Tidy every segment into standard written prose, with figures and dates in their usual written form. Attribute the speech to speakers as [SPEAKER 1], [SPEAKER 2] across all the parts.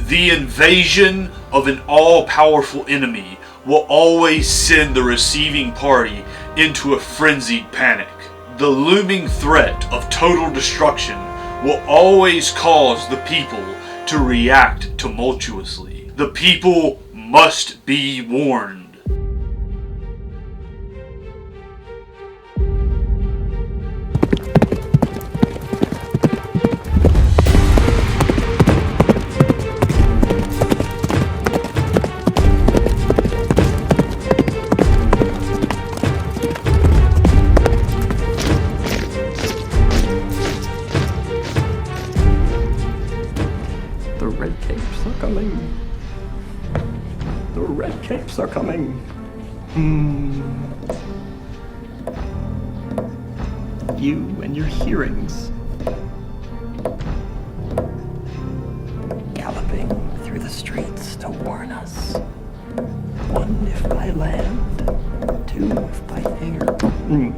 [SPEAKER 1] The invasion of an all-powerful enemy will always send the receiving party into a frenzied panic. The looming threat of total destruction will always cause the people to react tumultuously. The people must be warned.
[SPEAKER 2] The red capes are coming. The red capes are coming. You and your hearings. Galloping through the streets to warn us. One if by land, two if by air.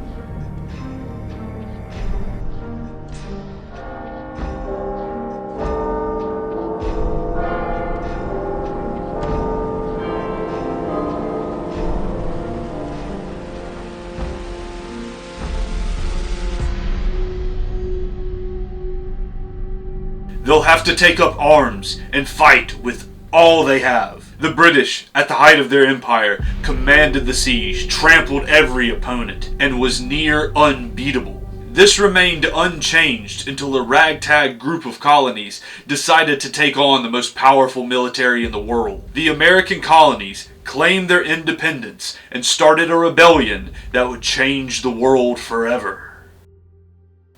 [SPEAKER 1] They'll have to take up arms and fight with all they have. The British, at the height of their empire, commanded the siege, trampled every opponent, and was near unbeatable. This remained unchanged until a ragtag group of colonies decided to take on the most powerful military in the world. The American colonies claimed their independence and started a rebellion that would change the world forever.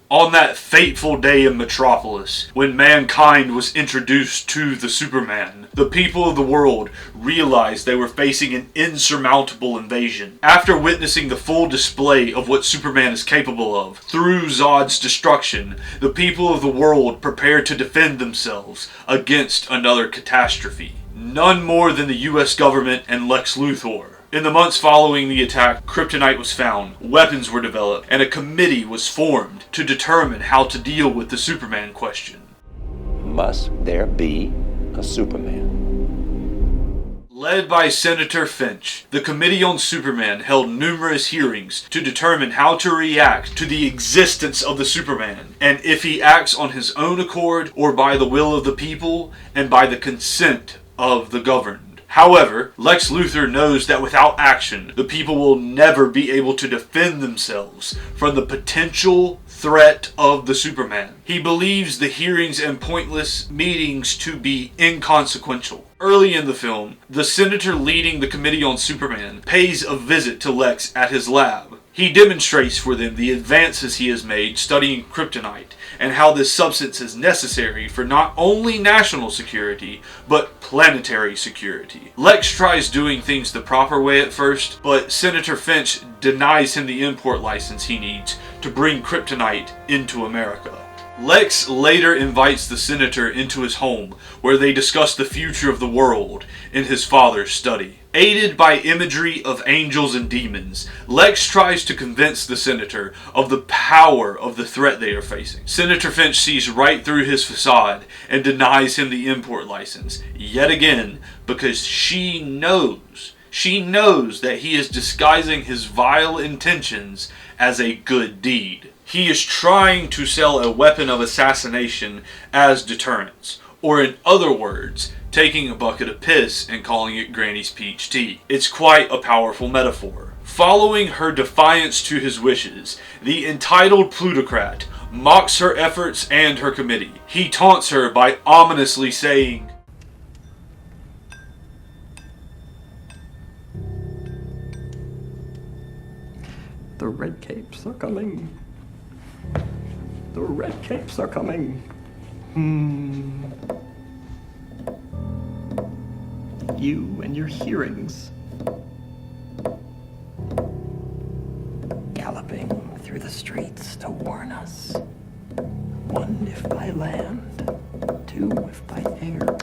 [SPEAKER 1] On that fateful day in Metropolis, when mankind was introduced to the Superman, the people of the world realized they were facing an insurmountable invasion. After witnessing the full display of what Superman is capable of, through Zod's destruction, the people of the world prepared to defend themselves against another catastrophe. None more than the US government and Lex Luthor. In the months following the attack, kryptonite was found, weapons were developed, and a committee was formed to determine how to deal with the Superman question.
[SPEAKER 3] Must there be a Superman?
[SPEAKER 1] Led by Senator Finch, the Committee on Superman held numerous hearings to determine how to react to the existence of the Superman, and if he acts on his own accord or by the will of the people and by the consent of the governed. However, Lex Luthor knows that without action, the people will never be able to defend themselves from the potential threat of the Superman. He believes the hearings and pointless meetings to be inconsequential. Early in the film, the senator leading the Committee on Superman pays a visit to Lex at his lab. He demonstrates for them the advances he has made studying kryptonite and how this substance is necessary for not only national security, but planetary security. Lex tries doing things the proper way at first, but Senator Finch denies him the import license he needs to bring kryptonite into America. Lex later invites the senator into his home, where they discuss the future of the world in his father's study. Aided by imagery of angels and demons, Lex tries to convince the senator of the power of the threat they are facing. Senator Finch sees right through his facade and denies him the import license, yet again, because she knows that he is disguising his vile intentions as a good deed. He is trying to sell a weapon of assassination as deterrence, or in other words, taking a bucket of piss and calling it Granny's peach tea. It's quite a powerful metaphor. Following her defiance to his wishes, the entitled plutocrat mocks her efforts and her committee. He taunts her by ominously saying,
[SPEAKER 2] The red capes are coming. The red capes are coming. You and your hearings. Galloping through the streets to warn us. One if by land, two if by air.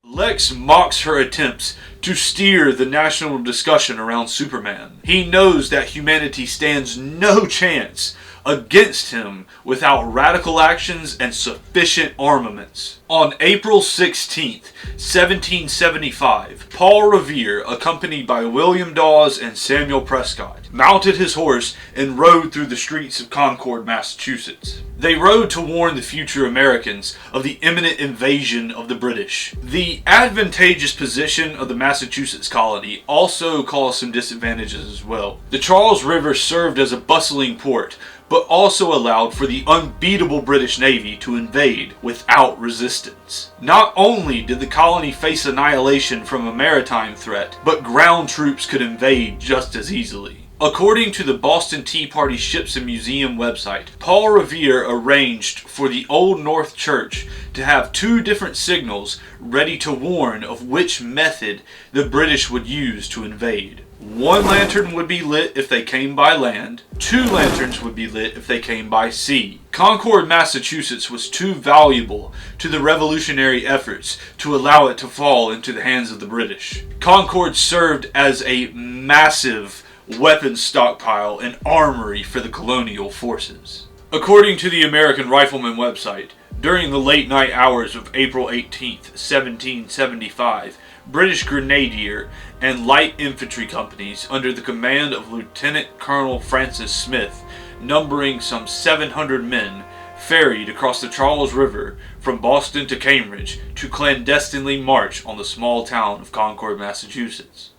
[SPEAKER 1] Lex mocks her attempts to steer the national discussion around Superman. He knows that humanity stands no chance against him without radical actions and sufficient armaments. On April 16th, 1775, Paul Revere, accompanied by William Dawes and Samuel Prescott, mounted his horse and rode through the streets of Concord, Massachusetts. They rode to warn the future Americans of the imminent invasion of the British. The advantageous position of the Massachusetts colony also caused some disadvantages as well. The Charles River served as a bustling port, but also allowed for the unbeatable British Navy to invade without resistance. Not only did the colony face annihilation from a maritime threat, but ground troops could invade just as easily. According to the Boston Tea Party Ships and Museum website, Paul Revere arranged for the Old North Church to have 2 different signals ready to warn of which method the British would use to invade. 1 lantern would be lit if they came by land, 2 lanterns would be lit if they came by sea. Concord, Massachusetts was too valuable to the revolutionary efforts to allow it to fall into the hands of the British. Concord served as a massive weapons stockpile and armory for the colonial forces. According to the American Rifleman website, during the late night hours of April 18th, 1775, British Grenadier and Light Infantry companies under the command of Lieutenant Colonel Francis Smith, numbering some 700 men, ferried across the Charles River from Boston to Cambridge to clandestinely march on the small town of Concord, Massachusetts.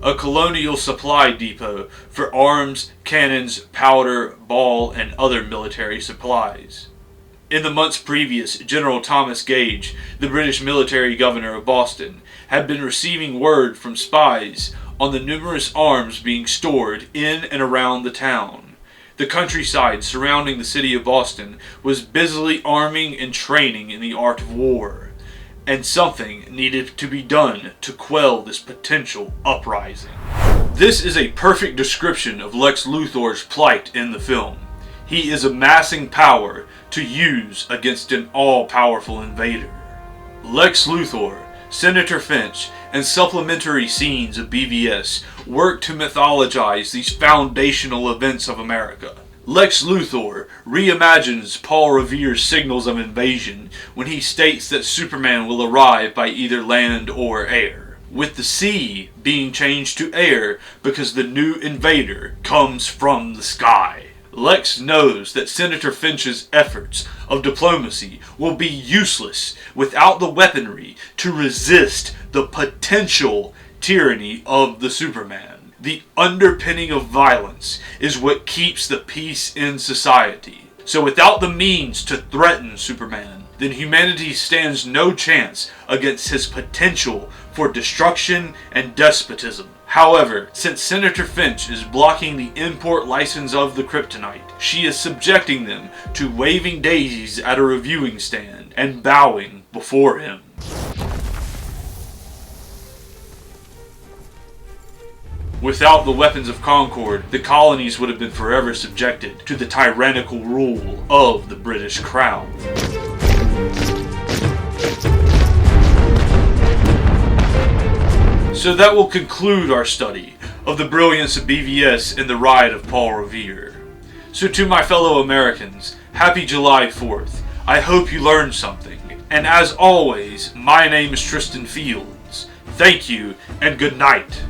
[SPEAKER 1] A colonial supply depot for arms, cannons, powder, ball, and other military supplies. In the months previous, General Thomas Gage, the British military governor of Boston, had been receiving word from spies on the numerous arms being stored in and around the town. The countryside surrounding the city of Boston was busily arming and training in the art of war, and something needed to be done to quell this potential uprising. This is a perfect description of Lex Luthor's plight in the film. He is amassing power to use against an all-powerful invader. Lex Luthor, Senator Finch, and supplementary scenes of BVS work to mythologize these foundational events of America. Lex Luthor reimagines Paul Revere's signals of invasion when he states that Superman will arrive by either land or air, with the sea being changed to air because the new invader comes from the sky. Lex knows that Senator Finch's efforts of diplomacy will be useless without the weaponry to resist the potential tyranny of the Superman. The underpinning of violence is what keeps the peace in society. So without the means to threaten Superman, then humanity stands no chance against his potential for destruction and despotism. However, since Senator Finch is blocking the import license of the kryptonite, she is subjecting them to waving daisies at a reviewing stand and bowing before him. Without the weapons of Concord, the colonies would have been forever subjected to the tyrannical rule of the British Crown. So that will conclude our study of the brilliance of BVS and the ride of Paul Revere. So to my fellow Americans, happy July 4th. I hope you learned something. And as always, my name is Tristan Fields. Thank you and good night.